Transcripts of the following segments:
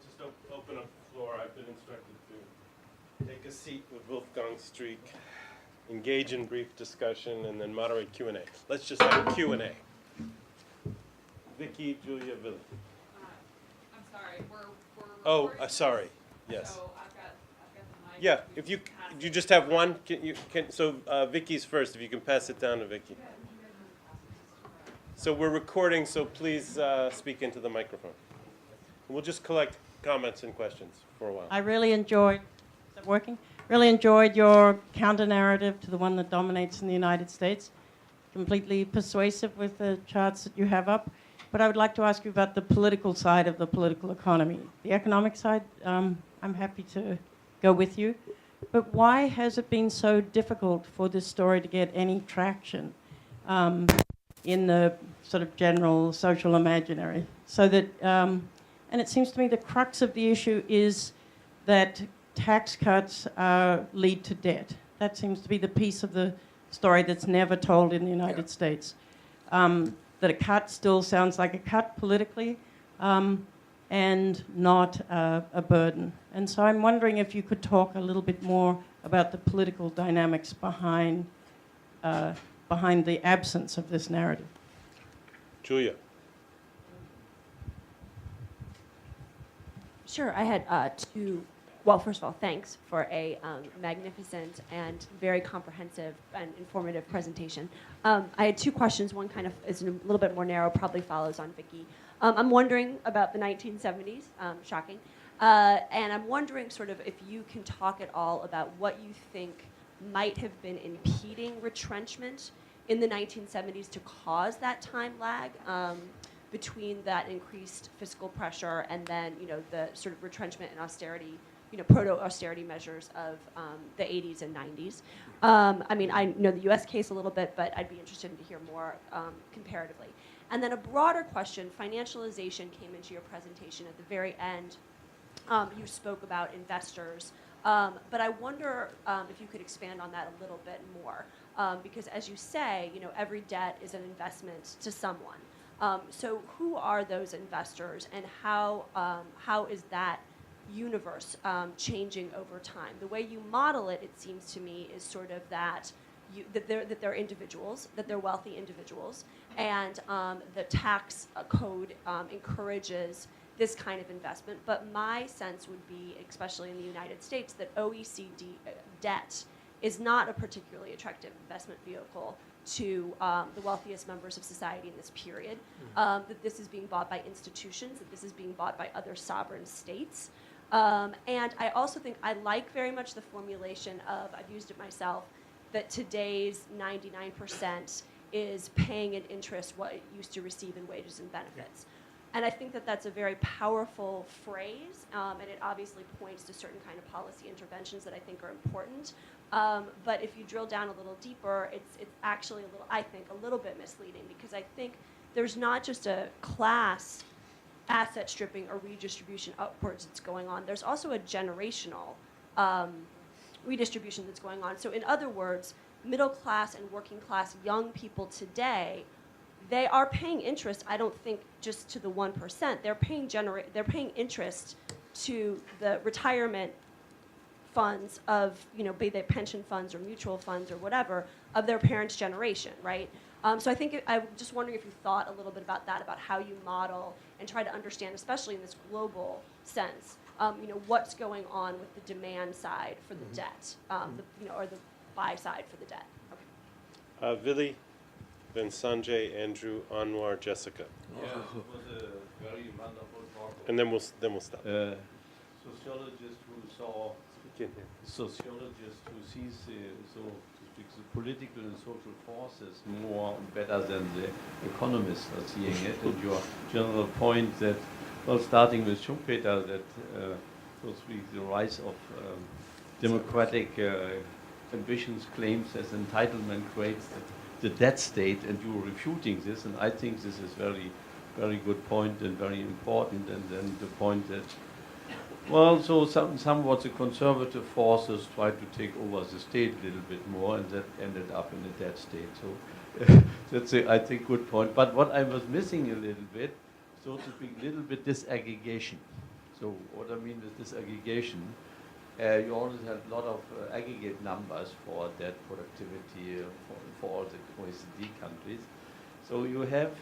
just open up the floor. I've been instructed to take a seat with Wolfgang Streeck, engage in brief discussion, and then moderate Q&A. Let's just have Q&A. Vicky, Julia, Willy. I'm sorry, we're Oh, sorry. Yes. So I've got the mic. Yeah, if you just have one, so Vicky's first, if you can pass it down to Vicky. So we're recording, so please speak into the microphone. We'll just collect comments and questions for a while. I really enjoyed, is that working? Really enjoyed your counter-narrative to the one that dominates in the United States. Completely persuasive with the charts that you have up. But I would like to ask you about the political side of the political economy. The economic side, I'm happy to go with you. But why has it been so difficult for this story to get any traction in the sort of general social imaginary? So that, and it seems to me the crux of the issue is that tax cuts lead to debt. That seems to be the piece of the story that's never told in the United States. That a cut still sounds like a cut politically and not a burden. And so I'm wondering if you could talk a little bit more about the political dynamics behind the absence of this narrative. Julia. Sure, I had two. Well, first of all, thanks for a magnificent and very comprehensive and informative presentation. I had two questions. One kind of is a little bit more narrow, probably follows on Vicky. I'm wondering about the 1970s, shocking. And I'm wondering sort of if you can talk at all about what you think might have been impeding retrenchment in the 1970s to cause that time lag between that increased fiscal pressure and then, the sort of retrenchment and austerity, proto-austerity measures of the 80s and 90s. I mean, I know the US case a little bit, but I'd be interested to hear more comparatively. And then a broader question, financialization came into your presentation at the very end. You spoke about investors, but I wonder if you could expand on that a little bit more. Because as you say, every debt is an investment to someone. So who are those investors and how is that universe changing over time? The way you model it, it seems to me, is sort of that they're individuals, that they're wealthy individuals, and the tax code encourages this kind of investment. But my sense would be, especially in the United States, that OECD debt is not a particularly attractive investment vehicle to the wealthiest members of society in this period, that this is being bought by institutions, that this is being bought by other sovereign states. And I also think I like very much the formulation of, I've used it myself, that today's 99% is paying in interest what it used to receive in wages and benefits. And I think that that's a very powerful phrase, and it obviously points to certain kind of policy interventions that I think are important. But if you drill down a little deeper, it's actually I think, a little bit misleading, because I think there's not just a class asset stripping or redistribution upwards that's going on. There's also a generational redistribution that's going on. So in other words, middle class and working class young people today, they are paying interest, I don't think, just to the 1%. They're paying interest to the retirement funds of, be they pension funds or mutual funds or whatever, of their parents' generation, right? So I think I'm just wondering if you thought a little bit about that, about how you model and try to understand, especially in this global sense, what's going on with the demand side for the debt, or the buy side for the debt. Okay. Willy, then Sanjay, Andrew, Anwar, Jessica. Yeah, it was a very wonderful talk. And then we'll stop. Sociologist who sees so to speak, the political and social forces more better than the economists are seeing it. And your general point that, well, starting with Schumpeter, that so to speak, the rise of democratic ambitions, claims as entitlement creates the debt state, and you're refuting this, and I think this is very, very good point and very important. And then the point that, well, so somewhat the conservative forces tried to take over the state a little bit more, and that ended up in a debt state. So that's I think, good point. But what I was missing a little bit, so to speak, a little bit disaggregation. So what I mean with this aggregation, you always have a lot of aggregate numbers for debt productivity for all the OECD countries. So you have,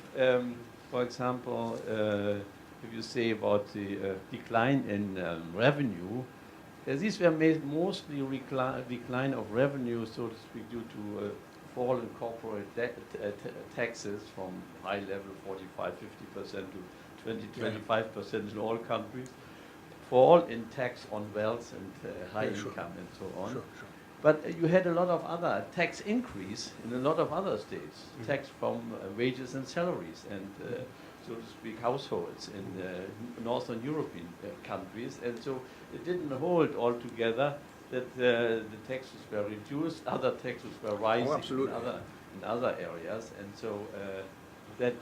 for example, if you say about the decline in revenue, these were mostly decline of revenue, so to speak, due to fall in corporate taxes from high level 45-50% to 20-25% in all countries, fall in tax on wealth and high income and so on. But you had a lot of other tax increase in a lot of other states, tax from wages and salaries and, so to speak, households in Northern European countries. And so it didn't hold altogether that the taxes were reduced, other taxes were rising in other areas. And so that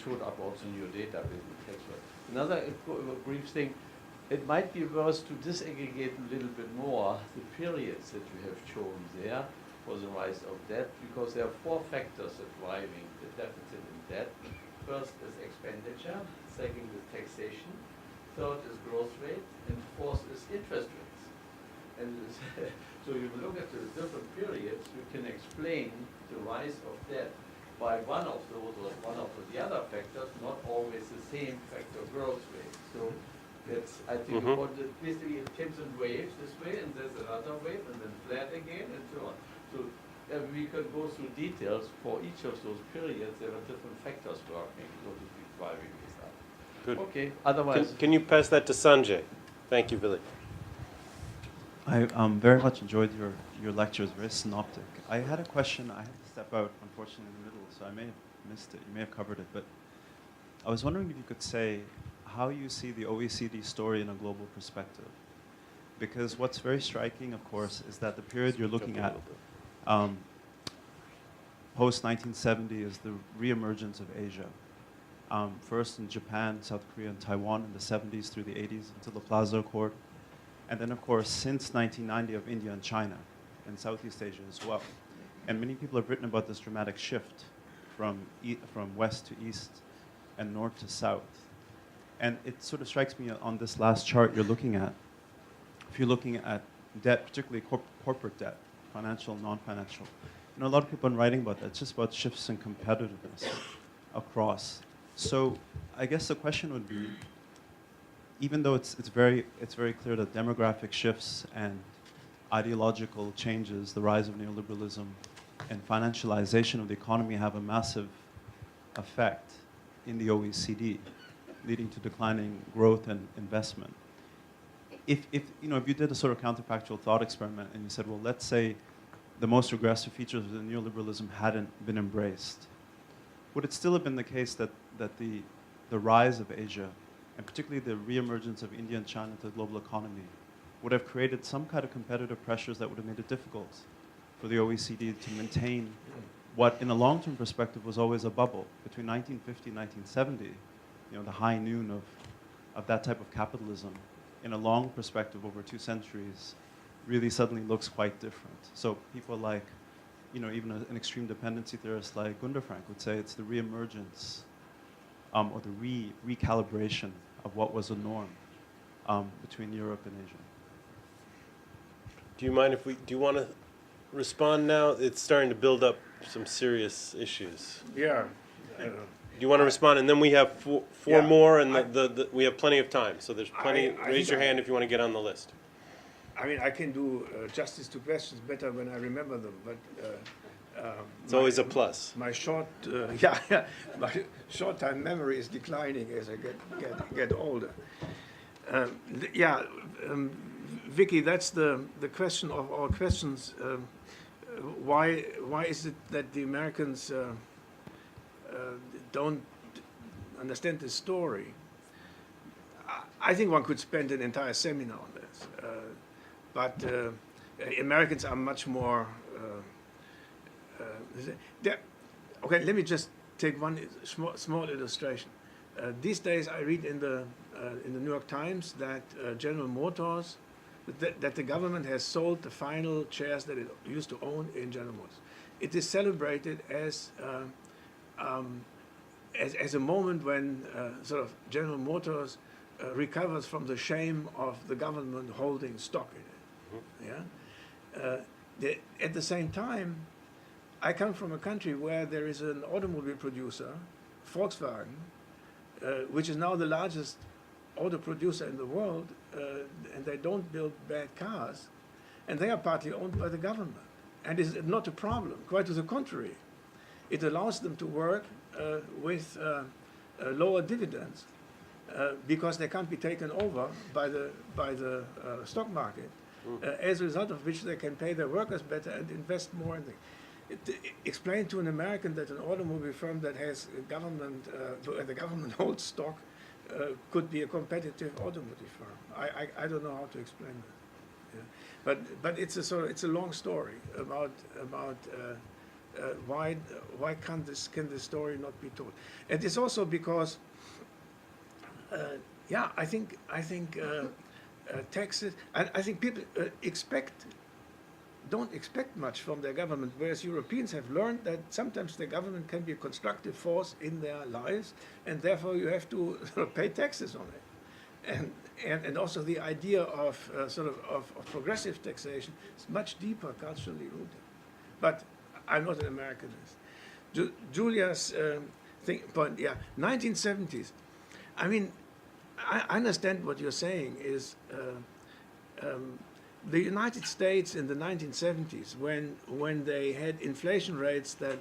showed up also in your data with the tax rate. Another brief thing, it might be worth to disaggregate a little bit more the periods that you have shown there for the rise of debt, because there are four factors that are driving the deficit in debt. First is expenditure, second is taxation, third is growth rate, and fourth is interest rates. And so you look at the different periods, you can explain the rise of debt by one of those or one of the other factors, not always the same factor growth rate. So that's, I think, basically it comes in waves this way, and there's another wave, and then flat again, and so on. So we could go through details for each of those periods. There are different factors working, so to speak, driving this up. Good. Okay, otherwise... Can you pass that to Sanjay? Thank you, Billy. I very much enjoyed your lecture. It was very synoptic. I had a question. I had to step out, unfortunately, in the middle, so I may have missed it. You may have covered it, but I was wondering if you could say how you see the OECD story in a global perspective. Because what's very striking, of course, is that the period you're looking at, post-1970, is the reemergence of Asia. First in Japan, South Korea, and Taiwan in the 70s through the 80s until the Plaza Accord. And then, of course, since 1990 of India and China and Southeast Asia as well. And many people have written about this dramatic shift from west to east and north to south. And it sort of strikes me on this last chart you're looking at. If you're looking at debt, particularly corporate debt, financial, non-financial, you know, a lot of people are writing about that. It's just about shifts in competitiveness across. So I guess the question would be, even though it's very clear that demographic shifts and ideological changes, the rise of neoliberalism and financialization of the economy have a massive effect in the OECD, leading to declining growth and investment. If you did a sort of counterfactual thought experiment and you said, well, let's say the most regressive features of the neoliberalism hadn't been embraced, would it still have been the case that the rise of Asia, and particularly the reemergence of India and China to the global economy, would have created some kind of competitive pressures that would have made it difficult for the OECD to maintain what, in a long-term perspective, was always a bubble between 1950 and 1970, the high noon of that type of capitalism, in a long perspective over 2 centuries, really suddenly looks quite different. So people like, even an extreme dependency theorist like Gunder Frank would say it's the reemergence or the recalibration of what was a norm between Europe and Asia. Do you mind do you want to respond now? It's starting to build up some serious issues. Yeah. Do you want to respond? And then we have four Yeah, more, and we have plenty of time. So there's plenty. I Raise think your hand if you want to get on the list. I mean, I can do justice to questions better when I remember them, but It's always a plus. my my short-time memory is declining as I get older. Vicky, that's the question of all questions. Why is it that the Americans don't understand this story? I think one could spend an entire seminar on this, but Americans are much more. Okay, let me just take one small illustration. These days, I read in the New York Times that General Motors, that the government has sold the final shares that it used to own in General Motors. It is celebrated as a moment when sort of General Motors recovers from the shame of the government holding stock in it. At the same time, I come from a country where there is an automobile producer, Volkswagen, which is now the largest auto producer in the world, and they don't build bad cars, and they are partly owned by the government. And it's not a problem, quite to the contrary. It allows them to work with lower dividends because they can't be taken over by the stock market, as a result of which they can pay their workers better and invest more in things. Explain to an American that an automobile firm that has government, the government holds stock, could be a competitive automotive firm. I don't know how to explain that. Yeah. But it's a long story about why can this story not be told? And it's also because I think taxes. I think people don't expect much from their government, whereas Europeans have learned that sometimes the government can be a constructive force in their lives, and therefore you have to sort of pay taxes on it. And also the idea of of progressive taxation is much deeper culturally rooted. But I'm not an Americanist. Julia's point, 1970s. I mean, I understand what you're saying is the United States in the 1970s, when they had inflation rates that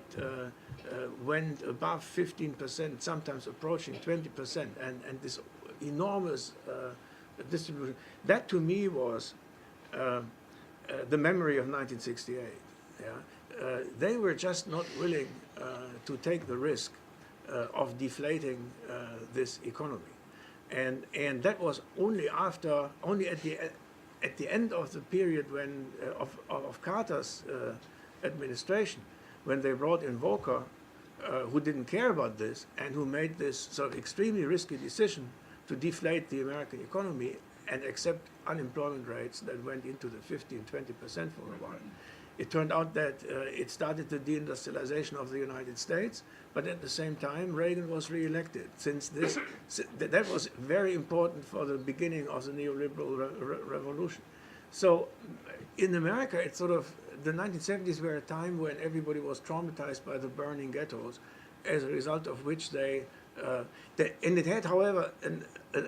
went above 15%, sometimes approaching 20%, and this enormous distribution, that to me was the memory of 1968. They were just not willing to take the risk of deflating this economy, and that was only at the end of the period when of Carter's administration, when they brought in Volcker, who didn't care about this and who made this sort of extremely risky decision to deflate the American economy and accept unemployment rates that went into the 15-20% for a while. It turned out that it started the deindustrialization of the United States, but at the same time, Reagan was reelected. That was very important for the beginning of the neoliberal revolution. So in America, it's sort of, the 1970s were a time when everybody was traumatized by the burning ghettos, as a result of which and it had, however, a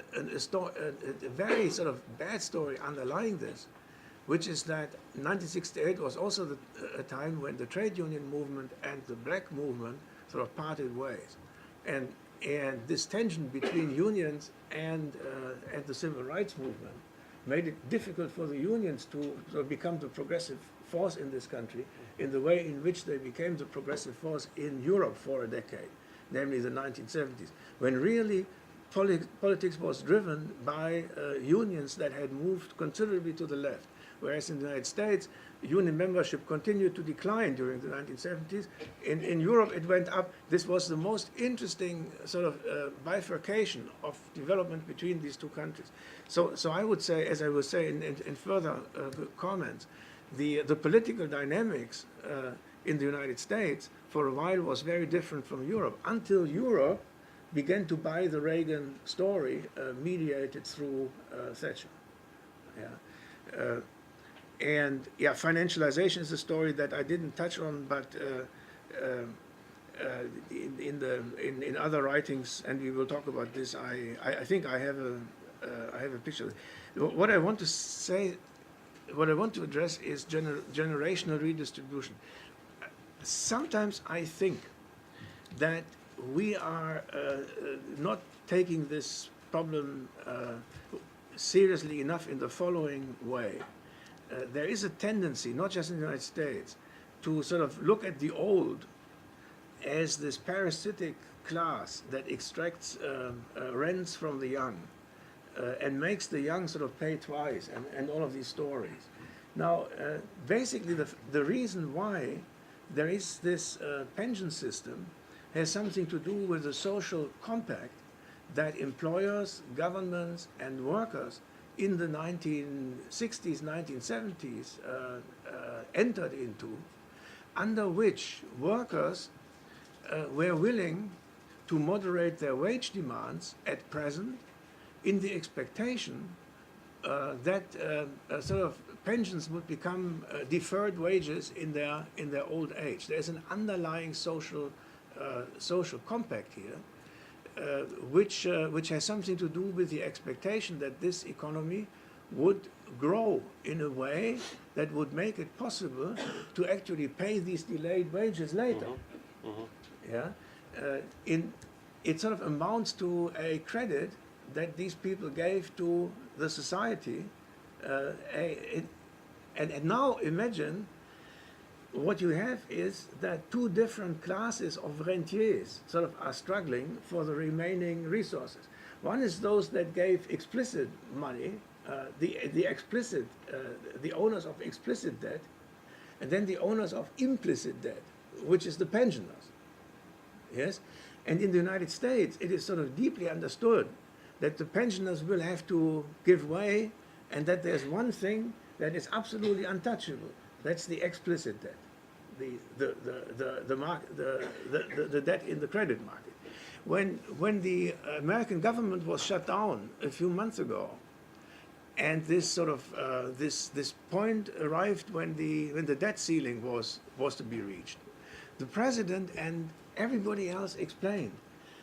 very sort of bad story underlying this, which is that 1968 was also a time when the trade union movement and the black movement sort of parted ways. And this tension between unions and the civil rights movement made it difficult for the unions to sort of become the progressive force in this country in the way in which they became the progressive force in Europe for a decade, namely the 1970s, when really politics was driven by unions that had moved considerably to the left. Whereas in the United States, union membership continued to decline during the 1970s. In Europe, it went up. This was the most interesting sort of bifurcation of development between these two countries. So I would say, as I will say in further comments, the political dynamics in the United States for a while was very different from Europe, until Europe began to buy the Reagan story mediated through Thatcher. Financialization is a story that I didn't touch on, but in other writings, and we will talk about this. I think I have a picture. What I want to say, what I want to address is generational redistribution. Sometimes I think that we are not taking this problem seriously enough in the following way. There is a tendency, not just in the United States, to sort of look at the old as this parasitic class that extracts rents from the young and makes the young sort of pay twice, and all of these stories. Now, basically, the reason why there is this pension system has something to do with the social compact that employers, governments, and workers in the 1960s, 1970s entered into, under which workers were willing to moderate their wage demands at present in the expectation that sort of pensions would become deferred wages in their old age. There's an underlying social compact here, which has something to do with the expectation that this economy would grow in a way that would make it possible to actually pay these delayed wages later. Yeah, it sort of amounts to a credit that these people gave to the society, and now imagine what you have is that two different classes of rentiers sort of are struggling for the remaining resources. One is those that gave explicit money, the owners of explicit debt, and then the owners of implicit debt, which is the pensioners. Yes, and in the United States, it is sort of deeply understood that the pensioners will have to give way, and that there's one thing that is absolutely untouchable. That's the explicit debt, the debt in the credit market. When the American government was shut down a few months ago, and this sort of this point arrived when the debt ceiling was to be reached, the president and everybody else explained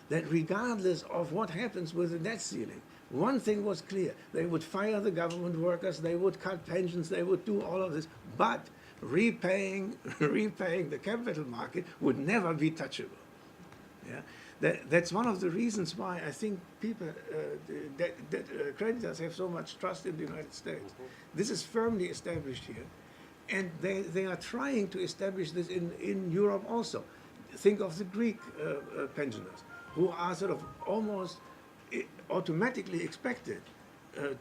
that regardless of what happens with the debt ceiling, one thing was clear: they would fire the government workers, they would cut pensions, they would do all of this, but repaying the capital market would never be touchable. Yeah, that's one of the reasons why I think people, creditors have so much trust in the United States. This is firmly established here, and they are trying to establish this in Europe also. Think of the Greek pensioners, who are sort of almost automatically expected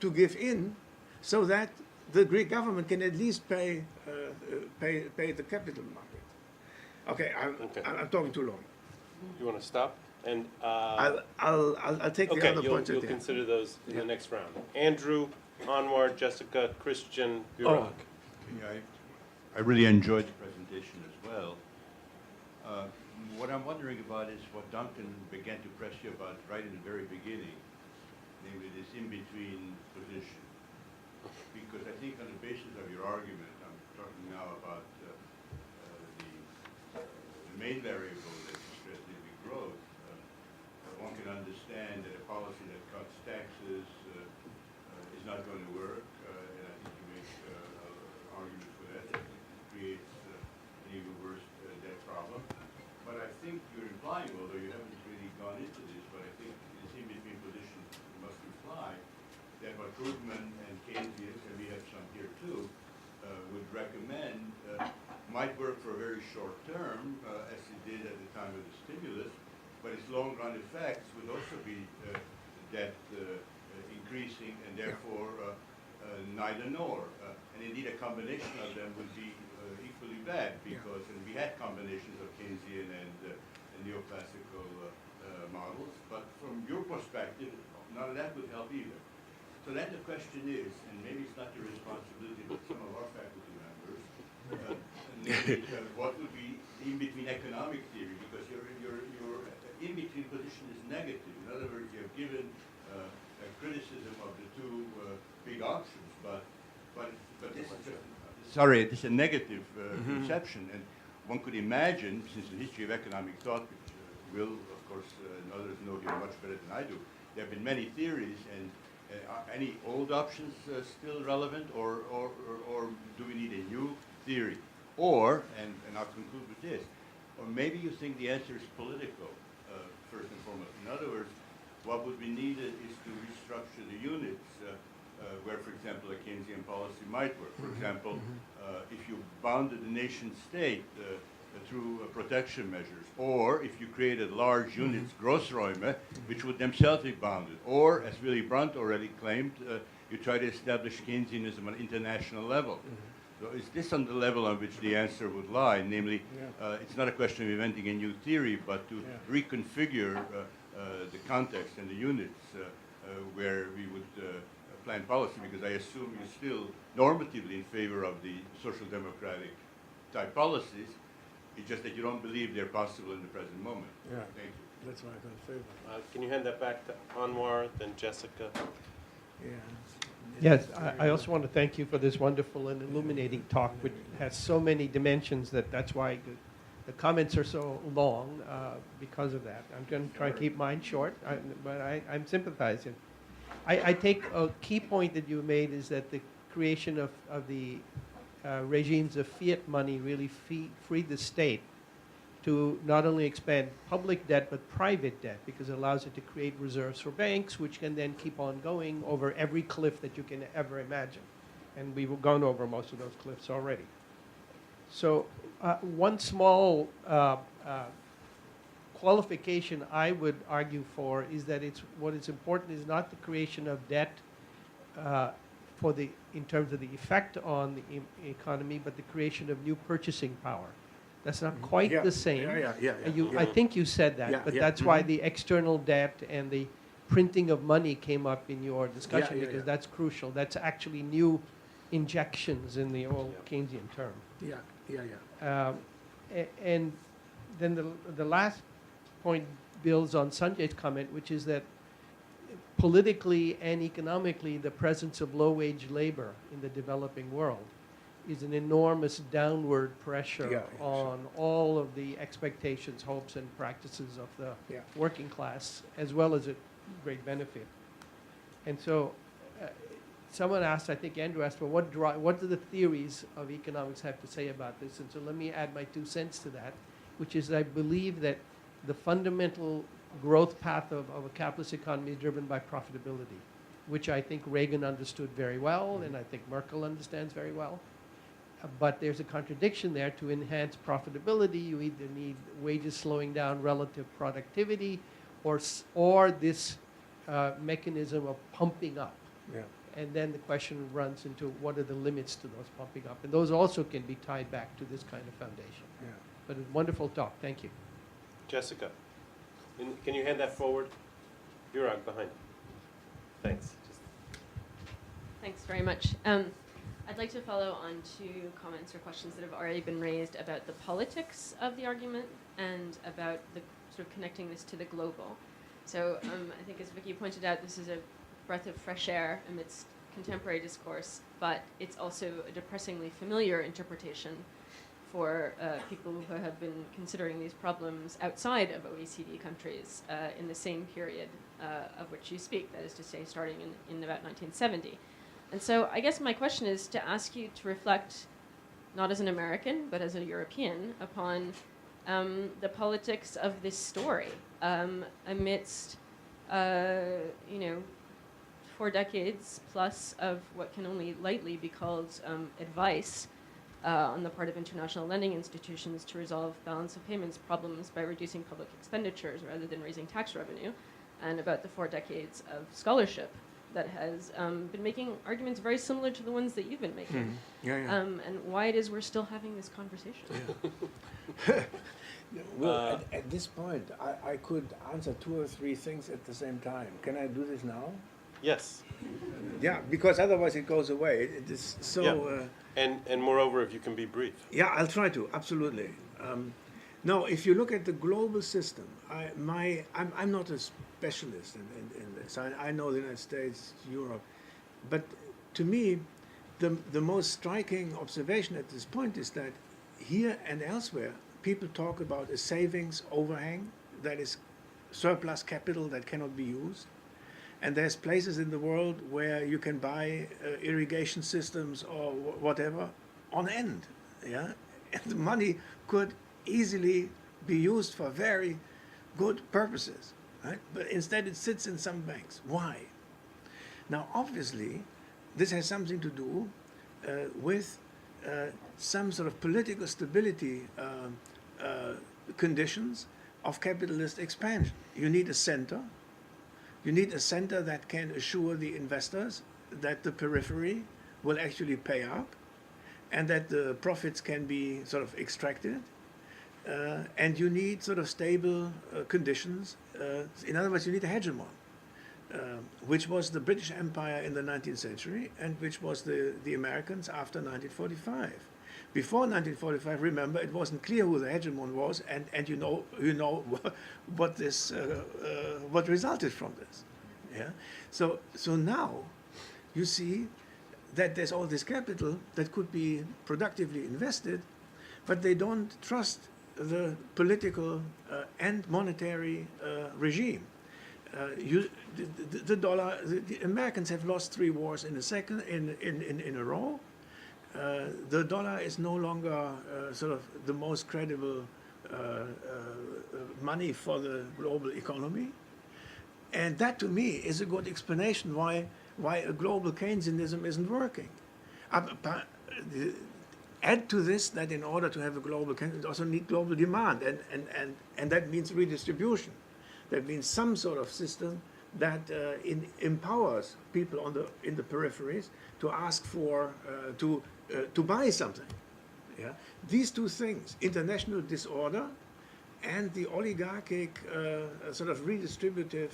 to give in, so that the Greek government can at least pay the capital market. Okay, I'm talking too long. You want to stop? And I'll take the other points at you'll the end. consider those in the next round. Andrew, Anwar, Jessica, Christian, Burak. Yeah, I really enjoyed the presentation as well. What I'm wondering about is what Duncan began to press you about right in the very beginning, namely this in-between position. Because I think on the basis of your argument, I'm talking now about the main variable that you stressed, namely growth. One can understand that a policy that cuts taxes is not going to work, and I think you make an argument for that. It creates an even worse debt problem. But I think you're implying, although you haven't really gone into this, but I think this in-between position must imply that what Krugman and Keynesians, and we have some here too, would recommend might work for a very short term, as it did at the time of the stimulus, but its long-run effects would also be debt increasing, and therefore neither nor. And indeed, a combination of them would be equally bad, because and we had combinations of Keynesian and neoclassical models, but from your perspective, none of that would help either. So then the question is, and maybe it's not your responsibility, but some of our faculty members, what would be in between economic theory, because your in-between position is negative. In other words, you have given a criticism of the two big options, but this is just, sorry, this is a negative perception, and one could imagine, since the history of economic thought, which Will, of course, and others know here much better than I do, there have been many theories, and are any old options still relevant, or do we need a new theory? Or, and I'll conclude with this, or maybe you think the answer is political, first and foremost. In other words, what would be needed is to restructure the units where, for example, a Keynesian policy might work. For example, if you bounded the nation state through protection measures, or if you created large units, Grossräume, which would themselves be bounded, or, as Willy Brandt already claimed, you try to establish Keynesianism on an international level. So is this on the level on which the answer would lie? Namely, it's not a question of inventing a new theory, but to reconfigure the context and the units where we would plan policy, because I assume you're still normatively in favor of the social democratic type policies. It's just that you don't believe they're possible in the present moment. Yeah. Thank you. That's why I got favor. Can you hand that back to Anwar, then Jessica? Yeah. Yes, I also want to thank you for this wonderful and illuminating talk, which has so many dimensions that's why the comments are so long because of that. I'm going to try to keep mine short, but I'm sympathizing. I take a key point that you made is that the creation of the regimes of fiat money really freed the state to not only expand public debt but private debt, because it allows it to create reserves for banks, which can then keep on going over every cliff that you can ever imagine. And we've gone over most of those cliffs already. So one small qualification I would argue for is that what is important is not the creation of debt in terms of the effect on the economy, but the creation of new purchasing power. That's not quite the same. I think you said that, but that's why the external debt and the printing of money came up in your discussion, because that's crucial. That's actually new injections in the old Keynesian term. And then the last point builds on Sanjay's comment, which is that politically and economically, the presence of low-wage labor in the developing world is an enormous downward pressure on all of the expectations, hopes, and practices of the working class, as well as a great benefit. And so someone asked, I think Andrew asked, well, what do the theories of economics have to say about this? And so let me add my 2 cents to that, which is I believe that the fundamental growth path of a capitalist economy is driven by profitability, which I think Reagan understood very well, and I think Merkel understands very well. But there's a contradiction there. To enhance profitability, you either need wages slowing down relative productivity, or this mechanism of pumping up. And then the question runs into what are the limits to those pumping up. And those also can be tied back to this kind of foundation. But a wonderful talk. Thank you. Jessica, can you hand that forward? You're on behind. Thanks. Thanks very much. I'd like to follow on to comments or questions that have already been raised about the politics of the argument and about the sort of connecting this to the global. So I think, as Vicky pointed out, this is a breath of fresh air amidst contemporary discourse, but it's also a depressingly familiar interpretation for people who have been considering these problems outside of OECD countries in the same period of which you speak, that is to say, starting in about 1970. And so I guess my question is to ask you to reflect, not as an American, but as a European, upon the politics of this story amidst, 4 decades plus of what can only lightly be called advice on the part of international lending institutions to resolve balance of payments problems by reducing public expenditures rather than raising tax revenue, and about the 4 decades of scholarship that has been making arguments very similar to the ones that you've been making. And why it is we're still having this conversation. Well, at this point, I could answer 2 or 3 things at the same time. Can I do this now? Yes. Yeah, because otherwise it goes away. It is so... And moreover, if you can be brief. Yeah, I'll try to, absolutely. No, if you look at the global system, I'm not a specialist in this. I know the United States, Europe, but to me, the most striking observation at this point is that here and elsewhere, people talk about a savings overhang, that is surplus capital that cannot be used. And there's places in the world where you can buy irrigation systems or whatever on end, and the money could easily be used for very good purposes, right? But instead it sits in some banks. Why? Now, obviously, this has something to do with some sort of political stability conditions of capitalist expansion. You need a center. You need a center that can assure the investors that the periphery will actually pay up and that the profits can be sort of extracted. And you need sort of stable conditions. In other words, you need a hegemon, which was the British Empire in the 19th century and which was the Americans after 1945. Before 1945, remember, it wasn't clear who the hegemon was, and you know what this what resulted from this. Yeah. So now you see that there's all this capital that could be productively invested, but they don't trust the political and monetary regime. The dollar, the Americans have lost 3 wars in a row. The dollar is no longer sort of the most credible money for the global economy. And that, to me, is a good explanation why a global Keynesianism isn't working. Add to this that in order to have a global Keynesianism, you also need global demand, and that means redistribution. That means some sort of system that empowers people in the peripheries to ask for, to buy something. Yeah? These two things, international disorder and the oligarchic sort of redistributive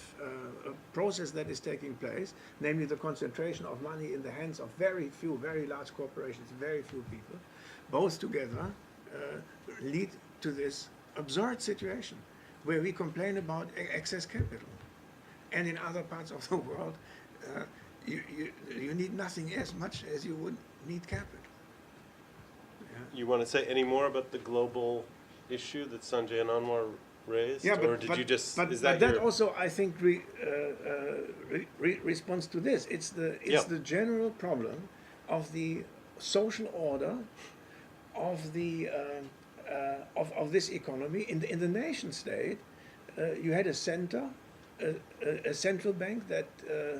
process that is taking place, namely the concentration of money in the hands of very few, very large corporations, very few people, both together lead to this absurd situation where we complain about excess capital. And in other parts of the world, you need nothing as much as you would need capital. Yeah. You want to say any more about the global issue that Sanjay and Anwar raised? Yeah, or did you just, is that that your... also, I think, responds to this. It's the general problem of the social order of the of this economy in the nation state. You had a center, a central bank that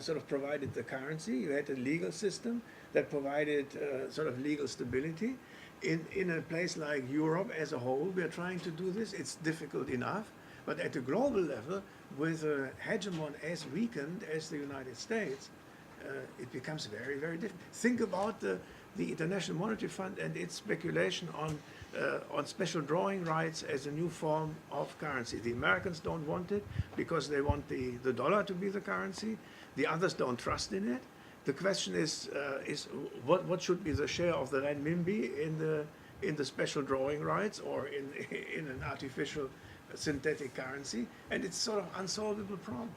sort of provided the currency. You had a legal system that provided sort of legal stability. In a place like Europe as a whole, we are trying to do this. It's difficult enough, but at a global level, with a hegemon as weakened as the United States, it becomes very, very difficult. Think about the International Monetary Fund and its speculation on special drawing rights as a new form of currency. The Americans don't want it because they want the dollar to be the currency. The others don't trust in it. The question is what should be the share of the renminbi in the special drawing rights or in an artificial synthetic currency, and it's sort of unsolvable problem.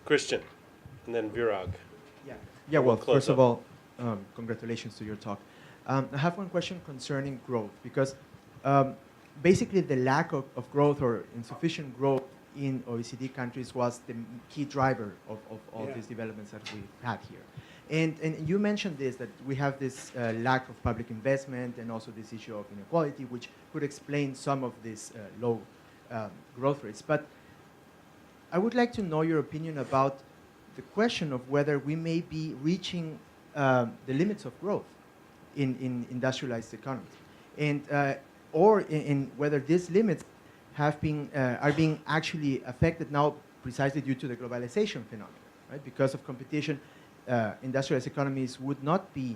Christian, and then Virag. Yeah. Well, Close first of up. all, congratulations to your talk. I have one question concerning growth, because basically the lack of growth or insufficient growth in OECD countries was the key driver of all these developments that we had here. And you mentioned this, that we have this lack of public investment and also this issue of inequality, which could explain some of these low growth rates. But I would like to know your opinion about the question of whether we may be reaching the limits of growth in industrialized economies, and or in whether these limits have been are being actually affected now precisely due to the globalization phenomenon, right? Because of competition, industrialized economies would not be,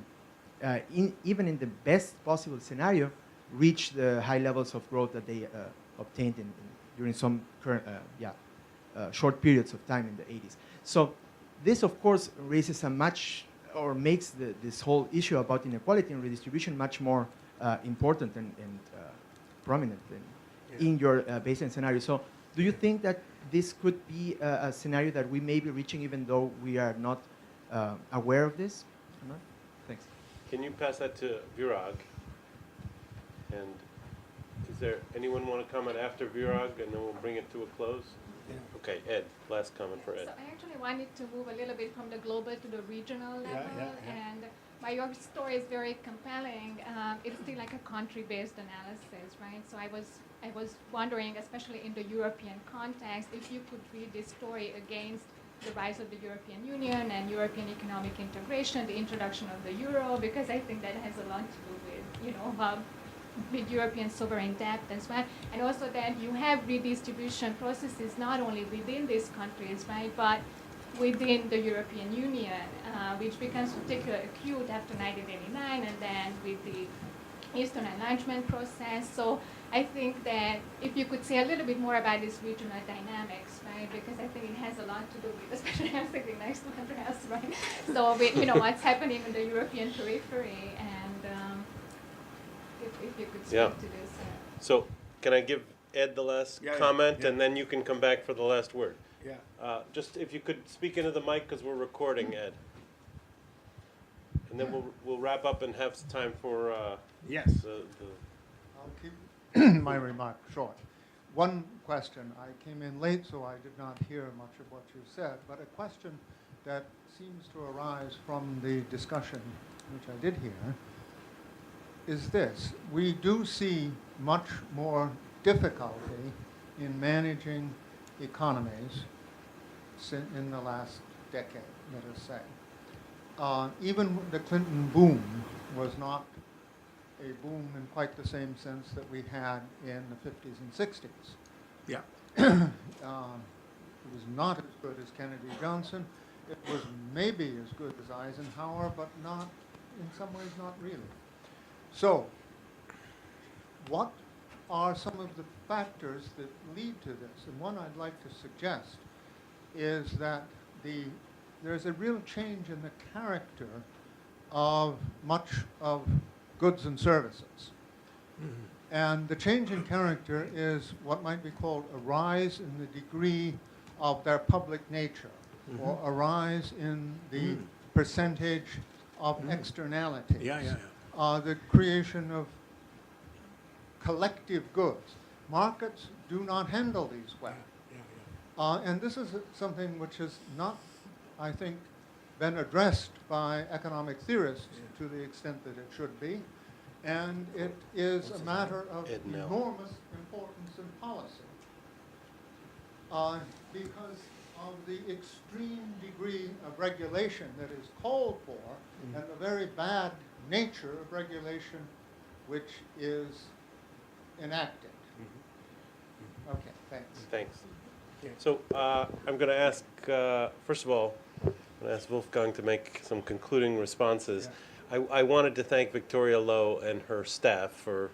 even in the best possible scenario, reach the high levels of growth that they obtained during some current, short periods of time in the 80s. So this, of course, raises a much, or makes this whole issue about inequality and redistribution much more important and prominent in your baseline scenario. So do you think that this could be a scenario that we may be reaching even though we are not aware of this? Or not? Thanks. Can you pass that to Virag? And is there anyone want to comment after Virag, and then we'll bring it to a close? Yeah. Okay, Ed, last comment for Ed. So I actually wanted to move a little bit from the global to the regional level, and while your story is very compelling, it's still like a country-based analysis, right? So I was wondering, especially in the European context, if you could read this story against the rise of the European Union and European economic integration, the introduction of the euro, because I think that has a lot to do with, with European sovereign debt as well. And also that you have redistribution processes not only within these countries, right, but within the European Union, which becomes particularly acute after 1989 and then with the Eastern enlargement process. So I think that if you could say a little bit more about this regional dynamics, right, because I think it has a lot to do with, especially I'm sitting next to Andreas, right, so with, what's happening in the European periphery and if you could Yeah. speak to this. So can I give Ed the last Yeah, yeah, comment, yeah. and then you can come back for the last word? Yeah. Just if you could speak into the mic, because we're recording, Ed. And then we'll wrap up and have some time for Yes. I'll keep my remarks short. One question. I came in late, so I did not hear much of what you said, but a question that seems to arise from the discussion, which I did hear, is this. We do see much more difficulty in managing economies in the last decade, let us say. Even the Clinton boom was not a boom in quite the same sense that we had in the 50s and 60s. Yeah. It was not as good as Kennedy Johnson. It was maybe as good as Eisenhower, but not, in some ways, not really. So, what are some of the factors that lead to this? And one I'd like to suggest is that there's a real change in the character of much of goods and services. And the change in character is what might be called a rise in the degree of their public nature, or a rise in the percentage of externalities. Yeah, yeah, yeah. The creation of collective goods. Markets do not handle these well. And this is something which has not, I think, been addressed by economic theorists to the extent that it should be. And it is a matter of enormous importance in policy because of the extreme degree of regulation that is called for and the very bad nature of regulation which is enacted. Okay, thanks. Thanks. So I'm going to ask, first of all, I'm going to ask Wolfgang to make some concluding responses. I wanted to thank Victoria Lowe and her staff for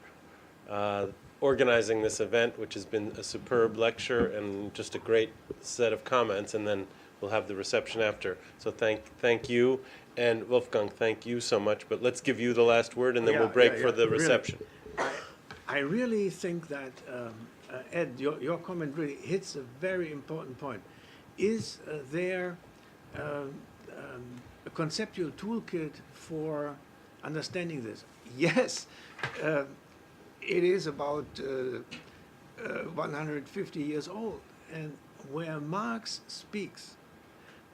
organizing this event, which has been a superb lecture and just a great set of comments, and then we'll have the reception after. So thank you, and Wolfgang, thank you so much. But let's give you the last word, and then we'll break for the reception. Really, I really think that, Ed, your comment really hits a very important point. Is there a conceptual toolkit for understanding this? Yes, it is about 150 years old, and where Marx speaks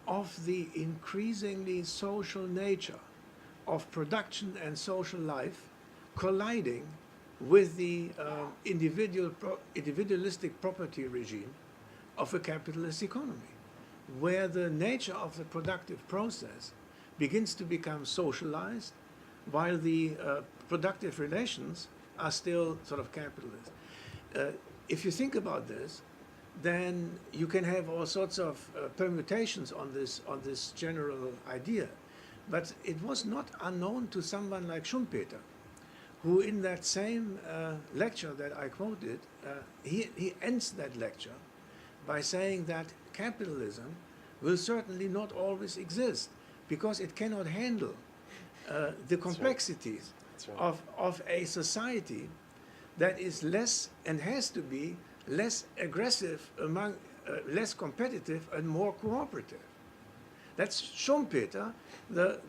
of the increasingly social nature of production and social life colliding with the individualistic property regime of a capitalist economy, where the nature of the productive process begins to become socialized while the productive relations are still sort of capitalist. If you think about this, then you can have all sorts of permutations on this general idea. But it was not unknown to someone like Schumpeter, who in that same lecture that I quoted, he ends that lecture by saying that capitalism will certainly not always exist because it cannot handle the complexities of a society that is less and has to be less aggressive among, less competitive and more cooperative. That's Schumpeter, the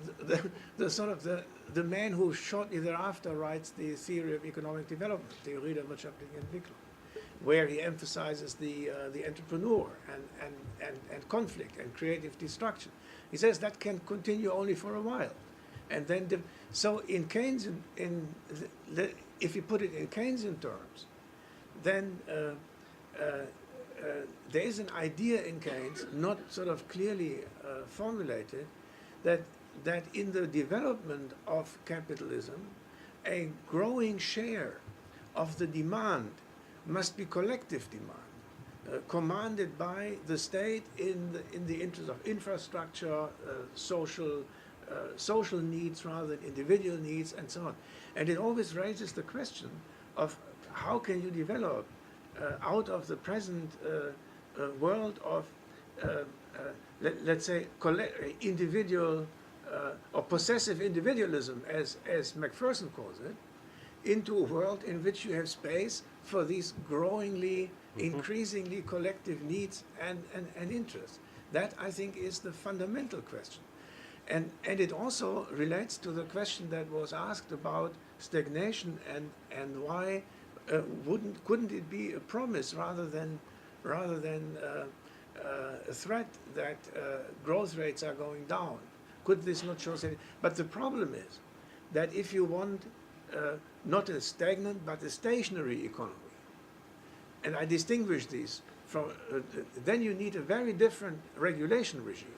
sort of the man who shortly thereafter writes the theory of economic development, Theorie der wirtschaftlichen Entwicklung, where he emphasizes the entrepreneur and conflict and creative destruction. He says that can continue only for a while, and then so in Keynes, if you put it in Keynesian terms, then there is an idea in Keynes, not sort of clearly formulated, that in the development of capitalism, a growing share of the demand must be collective demand, commanded by the state in the interest of infrastructure, social needs rather than individual needs, and so on. And it always raises the question of how can you develop out of the present world of, let's say, individual or possessive individualism, as Macpherson calls it, into a world in which you have space for these growingly, increasingly collective needs and interests. That, I think, is the fundamental question. And it also relates to the question that was asked about stagnation and why couldn't it be a promise rather than a threat that growth rates are going down? Could this not show something? But the problem is that if you want not a stagnant but a stationary economy, and I distinguish these from, then you need a very different regulation regime.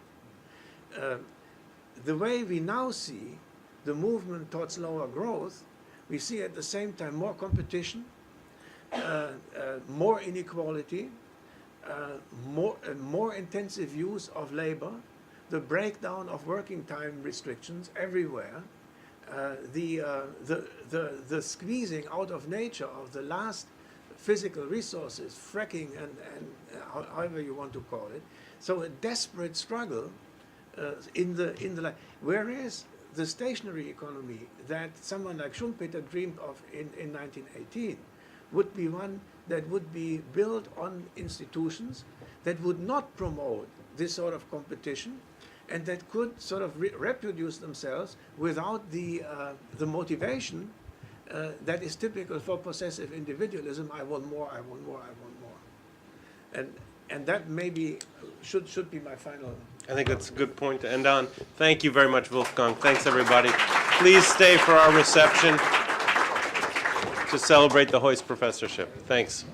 The way we now see the movement towards lower growth, we see at the same time more competition, more inequality, more intensive use of labor, the breakdown of working time restrictions everywhere, the squeezing out of nature of the last physical resources, fracking and however you want to call it. So a desperate struggle in the life. Whereas the stationary economy that someone like Schumpeter dreamed of in 1918 would be one that would be built on institutions that would not promote this sort of competition and that could sort of reproduce themselves without the motivation that is typical for possessive individualism. I want more, I want more, I want more. And that maybe should be my final. I think that's a good point to end on. Thank you very much, Wolfgang. Thanks, everybody. Please stay for our reception to celebrate the Heuss Professorship. Thanks.